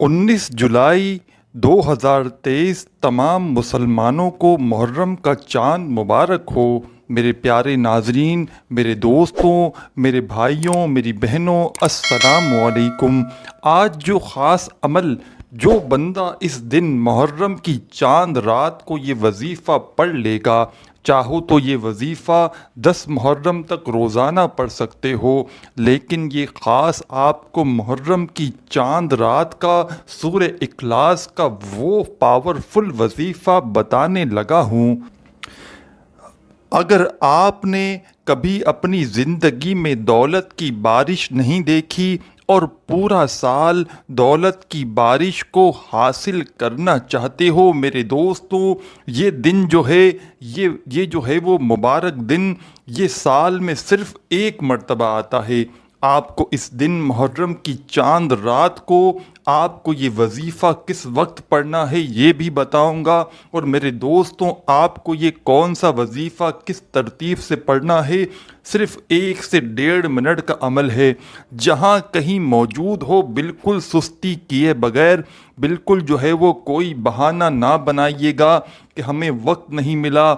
19 جولائی 2023 تمام مسلمانوں کو محرم کا چاند مبارک ہو۔ میرے پیارے ناظرین، میرے دوستوں، میرے بھائیوں، میری بہنوں، السلام علیکم۔ آج جو خاص عمل جو بندہ اس دن محرم کی چاند رات کو یہ وظیفہ پڑھ لے گا، چاہو تو یہ وظیفہ 10 محرم تک روزانہ پڑھ سکتے ہو، لیکن یہ خاص آپ کو محرم کی چاند رات کا سورہ اخلاص کا وہ پاورفل وظیفہ بتانے لگا ہوں۔ اگر آپ نے کبھی اپنی زندگی میں دولت کی بارش نہیں دیکھی اور پورا سال دولت کی بارش کو حاصل کرنا چاہتے ہو، میرے دوستوں، یہ دن جو ہے یہ جو ہے وہ مبارک دن یہ سال میں صرف ایک مرتبہ آتا ہے۔ آپ کو اس دن محرم کی چاند رات کو آپ کو یہ وظیفہ کس وقت پڑھنا ہے یہ بھی بتاؤں گا، اور میرے دوستوں آپ کو یہ کون سا وظیفہ کس ترتیب سے پڑھنا ہے۔ صرف 1 سے 1.5 منٹ کا عمل ہے، جہاں کہیں موجود ہو بالکل سستی کیے بغیر، بالکل جو ہے وہ کوئی بہانہ نہ بنائیے گا کہ ہمیں وقت نہیں ملا،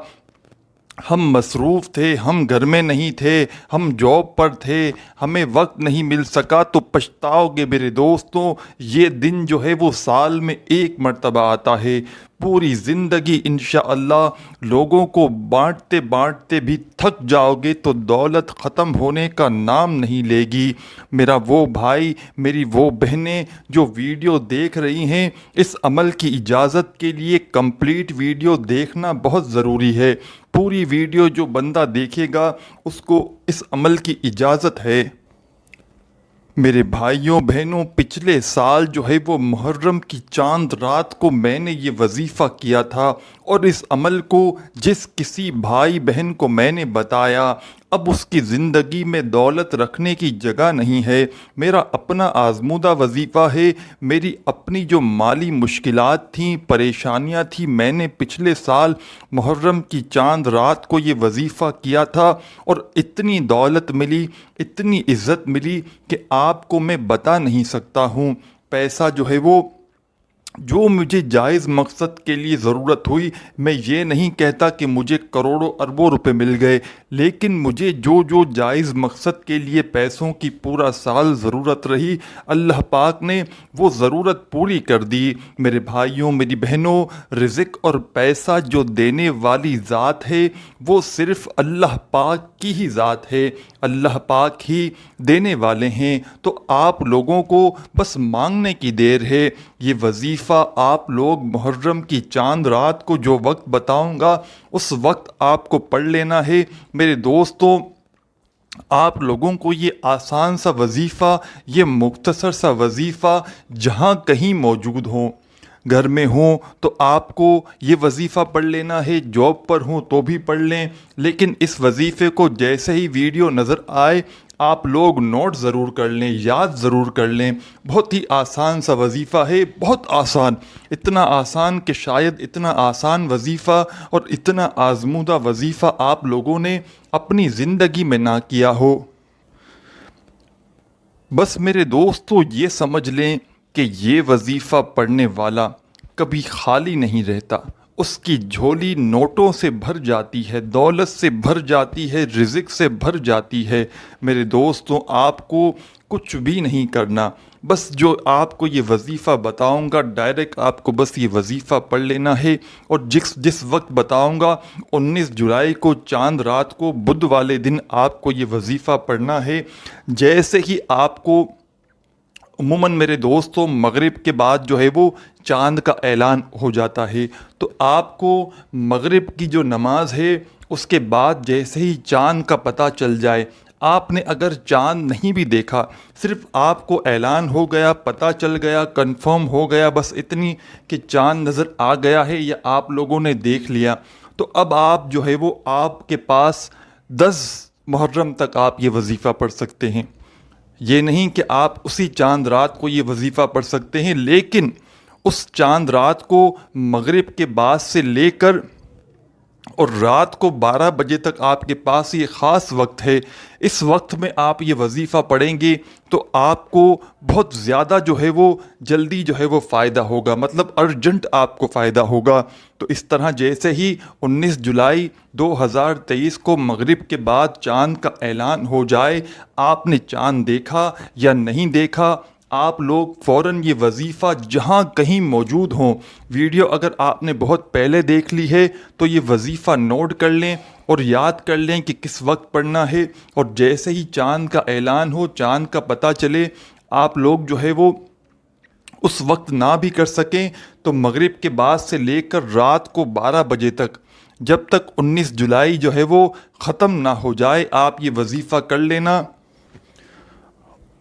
ہم مصروف تھے، ہم گھر میں نہیں تھے، ہم جاب پر تھے، ہمیں وقت نہیں مل سکا، تو پچھتاؤ گے میرے دوستوں۔ یہ دن جو ہے وہ سال میں ایک مرتبہ آتا ہے۔ پوری زندگی انشاءاللہ لوگوں کو بانٹتے بانٹتے بھی تھک جاؤ گے تو دولت ختم ہونے کا نام نہیں لے گی۔ میرا وہ بھائی، میری وہ بہنیں جو ویڈیو دیکھ رہی ہیں، اس عمل کی اجازت کے لیے کمپلیٹ ویڈیو دیکھنا بہت ضروری ہے۔ پوری ویڈیو جو بندہ دیکھے گا اس کو اس عمل کی اجازت ہے۔ میرے بھائیوں بہنوں، پچھلے سال جو ہے وہ محرم کی چاند رات کو میں نے یہ وظیفہ کیا تھا، اور اس عمل کو جس کسی بھائی بہن کو میں نے بتایا، اب اس کی زندگی میں دولت رکھنے کی جگہ نہیں ہے۔ میرا اپنا آزمودہ وظیفہ ہے، میری اپنی جو مالی مشکلات تھیں، پریشانیاں تھیں، میں نے پچھلے سال محرم کی چاند رات کو یہ وظیفہ کیا تھا، اور اتنی دولت ملی، اتنی عزت ملی کہ آپ کو میں بتا نہیں سکتا ہوں۔ پیسہ جو ہے وہ جو مجھے جائز مقصد کے لیے ضرورت ہوئی، میں یہ نہیں کہتا کہ مجھے کروڑوں اربوں روپے مل گئے، لیکن مجھے جو جائز مقصد کے لیے پیسوں کی پورا سال ضرورت رہی، اللہ پاک نے وہ ضرورت پوری کر دی۔ میرے بھائیوں، میری بہنوں، رزق اور پیسہ جو دینے والی ذات ہے وہ صرف اللہ پاک کی ہی ذات ہے، اللہ پاک ہی دینے والے ہیں، تو آپ لوگوں کو بس مانگنے کی دیر ہے۔ یہ وظیفہ آپ لوگ محرم کی چاند رات کو جو وقت بتاؤں گا اس وقت آپ کو پڑھ لینا ہے۔ میرے دوستوں، آپ لوگوں کو یہ آسان سا وظیفہ، یہ مختصر سا وظیفہ جہاں کہیں موجود ہوں، گھر میں ہوں تو آپ کو یہ وظیفہ پڑھ لینا ہے، جاب پر ہوں تو بھی پڑھ لیں، لیکن اس وظیفے کو جیسے ہی ویڈیو نظر آئے آپ لوگ نوٹ ضرور کر لیں، یاد ضرور کر لیں۔ بہت ہی آسان سا وظیفہ ہے، بہت آسان، اتنا آسان کہ شاید اتنا آسان وظیفہ اور اتنا آزمودہ وظیفہ آپ لوگوں نے اپنی زندگی میں نہ کیا ہو۔ بس میرے دوستو یہ سمجھ لیں کہ یہ وظیفہ پڑھنے والا کبھی خالی نہیں رہتا، اس کی جھولی نوٹوں سے بھر جاتی ہے، دولت سے بھر جاتی ہے، رزق سے بھر جاتی ہے۔ میرے دوستوں، آپ کو کچھ بھی نہیں کرنا، بس جو آپ کو یہ وظیفہ بتاؤں گا ڈائریکٹ آپ کو بس یہ وظیفہ پڑھ لینا ہے، اور جس وقت بتاؤں گا 19 جولائی کو چاند رات کو بدھ والے دن آپ کو یہ وظیفہ پڑھنا ہے۔ جیسے ہی آپ کو عموماً میرے دوستوں مغرب کے بعد جو ہے وہ چاند کا اعلان ہو جاتا ہے، تو آپ کو مغرب کی جو نماز ہے اس کے بعد جیسے ہی چاند کا پتہ چل جائے، آپ نے اگر چاند نہیں بھی دیکھا، صرف آپ کو اعلان ہو گیا، پتہ چل گیا، کنفرم ہو گیا، بس اتنی کہ چاند نظر آ گیا ہے یا آپ لوگوں نے دیکھ لیا، تو اب آپ جو ہے وہ آپ کے پاس 10 محرم تک آپ یہ وظیفہ پڑھ سکتے ہیں۔ یہ نہیں کہ آپ اسی چاند رات کو یہ وظیفہ پڑھ سکتے ہیں، لیکن اس چاند رات کو مغرب کے بعد سے لے کر اور رات کو 12 بجے تک آپ کے پاس یہ خاص وقت ہے۔ اس وقت میں آپ یہ وظیفہ پڑھیں گے تو آپ کو بہت زیادہ جو ہے وہ جلدی جو ہے وہ فائدہ ہوگا، مطلب ارجنٹ آپ کو فائدہ ہوگا۔ تو اس طرح جیسے ہی 19 جولائی 2023 کو مغرب کے بعد چاند کا اعلان ہو جائے، آپ نے چاند دیکھا یا نہیں دیکھا، آپ لوگ فوراً یہ وظیفہ جہاں کہیں موجود ہوں، ویڈیو اگر آپ نے بہت پہلے دیکھ لی ہے تو یہ وظیفہ نوٹ کر لیں اور یاد کر لیں کہ کس وقت پڑھنا ہے، اور جیسے ہی چاند کا اعلان ہو، چاند کا پتہ چلے، آپ لوگ جو ہے وہ اس وقت نہ بھی کر سکیں تو مغرب کے بعد سے لے کر رات کو 12 بجے تک، جب تک 19 جولائی جو ہے وہ ختم نہ ہو جائے، آپ یہ وظیفہ کر لینا۔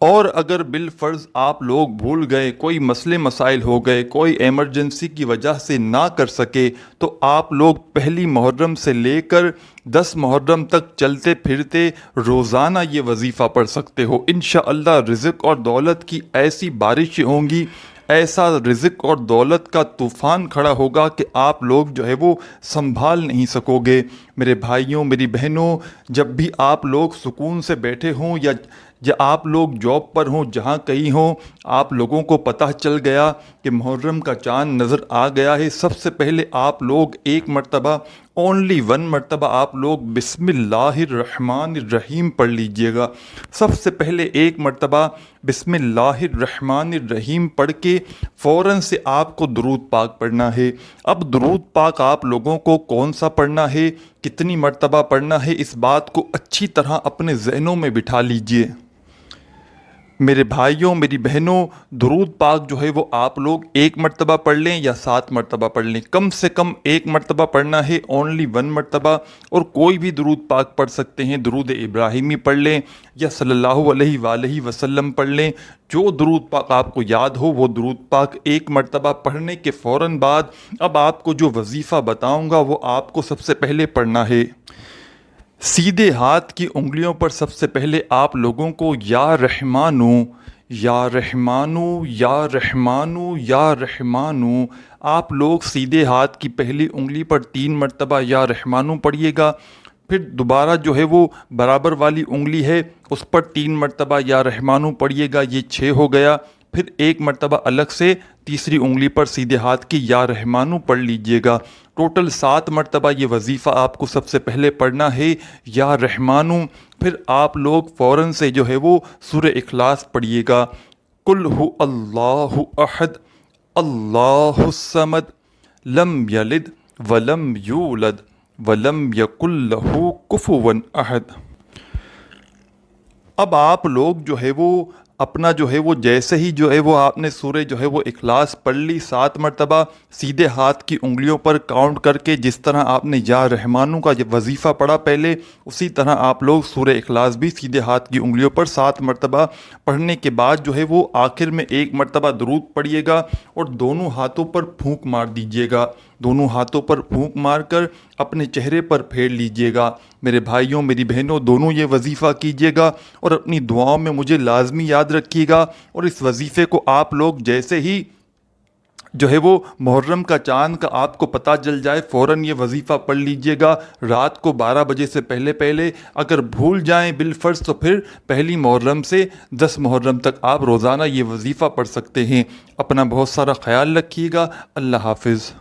اور اگر بالفرض آپ لوگ بھول گئے، کوئی مسئلے مسائل ہو گئے، کوئی ایمرجنسی کی وجہ سے نہ کر سکے، تو آپ لوگ پہلی محرم سے لے کر 10 محرم تک چلتے پھرتے روزانہ یہ وظیفہ پڑھ سکتے ہو۔ انشاءاللہ رزق اور دولت کی ایسی بارشیں ہوں گی، ایسا رزق اور دولت کا طوفان کھڑا ہوگا کہ آپ لوگ جو ہے وہ سنبھال نہیں سکو گے۔ میرے بھائیوں، میری بہنوں، جب بھی آپ لوگ سکون سے بیٹھے ہوں یا آپ لوگ جاب پر ہوں، جہاں کہیں ہوں، آپ لوگوں کو پتہ چل گیا کہ محرم کا چاند نظر آ گیا ہے، سب سے پہلے آپ لوگ ایک مرتبہ، اونلی 1 مرتبہ آپ لوگ بسم اللہ الرحمن الرحیم پڑھ لیجئے گا۔ سب سے پہلے ایک مرتبہ بسم اللہ الرحمن الرحیم پڑھ کے فوراً سے آپ کو درود پاک پڑھنا ہے۔ اب درود پاک آپ لوگوں کو کون سا پڑھنا ہے، کتنی مرتبہ پڑھنا ہے، اس بات کو اچھی طرح اپنے ذہنوں میں بٹھا لیجئے۔ میرے بھائیوں، میری بہنوں، درود پاک جو ہے وہ آپ لوگ 1 مرتبہ پڑھ لیں یا 7 مرتبہ پڑھ لیں، کم سے کم 1 مرتبہ پڑھنا ہے، اونلی 1 مرتبہ۔ اور کوئی بھی درود پاک پڑھ سکتے ہیں، درود ابراہیمی پڑھ لیں یا صلی اللہ علیہ وآلہ وسلم پڑھ لیں، جو درود پاک آپ کو یاد ہو وہ درود پاک 1 مرتبہ پڑھنے کے فوراً بعد اب آپ کو جو وظیفہ بتاؤں گا وہ آپ کو سب سے پہلے پڑھنا ہے۔ سیدھے ہاتھ کی انگلیوں پر سب سے پہلے آپ لوگوں کو یا رحمانو یا رحمانو یا رحمانو یا رحمانو، آپ لوگ سیدھے ہاتھ کی پہلی انگلی پر 3 مرتبہ یا رحمانو پڑھیے گا، پھر دوبارہ جو ہے وہ برابر والی انگلی ہے اس پر 3 مرتبہ یا رحمانو پڑھیے گا، یہ 6 ہو گیا۔ پھر 1 مرتبہ الگ سے تیسری انگلی پر سیدھے ہاتھ کی یا رحمانو پڑھ لیجئے گا۔ ٹوٹل 7 مرتبہ یہ وظیفہ آپ کو سب سے پہلے پڑھنا ہے، یا رحمانو۔ پھر آپ لوگ فوراً سے جو ہے وہ سورہ اخلاص پڑھیے گا، قل هو اللہ احد اللہ الصمد لم یلد ولم یولد ولم یکن لہ کفوا احد۔ اب آپ لوگ جو ہے وہ اپنا جو ہے وہ جیسے ہی جو ہے وہ آپ نے سورہ جو ہے وہ اخلاص پڑھ لی 7 مرتبہ سیدھے ہاتھ کی انگلیوں پر کاؤنٹ کر کے، جس طرح آپ نے یا رحمانوں کا یہ وظیفہ پڑھا پہلے، اسی طرح آپ لوگ سورہ اخلاص بھی سیدھے ہاتھ کی انگلیوں پر 7 مرتبہ پڑھنے کے بعد جو ہے وہ آخر میں 1 مرتبہ درود پڑھیے گا اور دونوں ہاتھوں پر پھونک مار دیجیے گا، دونوں ہاتھوں پر پھونک مار کر اپنے چہرے پر پھیر لیجئے گا۔ میرے بھائیوں، میری بہنوں، دونوں یہ وظیفہ کیجئے گا اور اپنی دعاؤں میں مجھے لازمی یاد رکھیے گا۔ اور اس وظیفے کو آپ لوگ جیسے ہی جو ہے وہ محرم کا چاند کا آپ کو پتہ چل جائے، فوراً یہ وظیفہ پڑھ لیجئے گا رات کو 12 بجے سے پہلے پہلے۔ اگر بھول جائیں بالفرض تو پھر پہلی محرم سے 10 محرم تک آپ روزانہ یہ وظیفہ پڑھ سکتے ہیں۔ اپنا بہت سارا خیال رکھیے گا۔ اللہ حافظ۔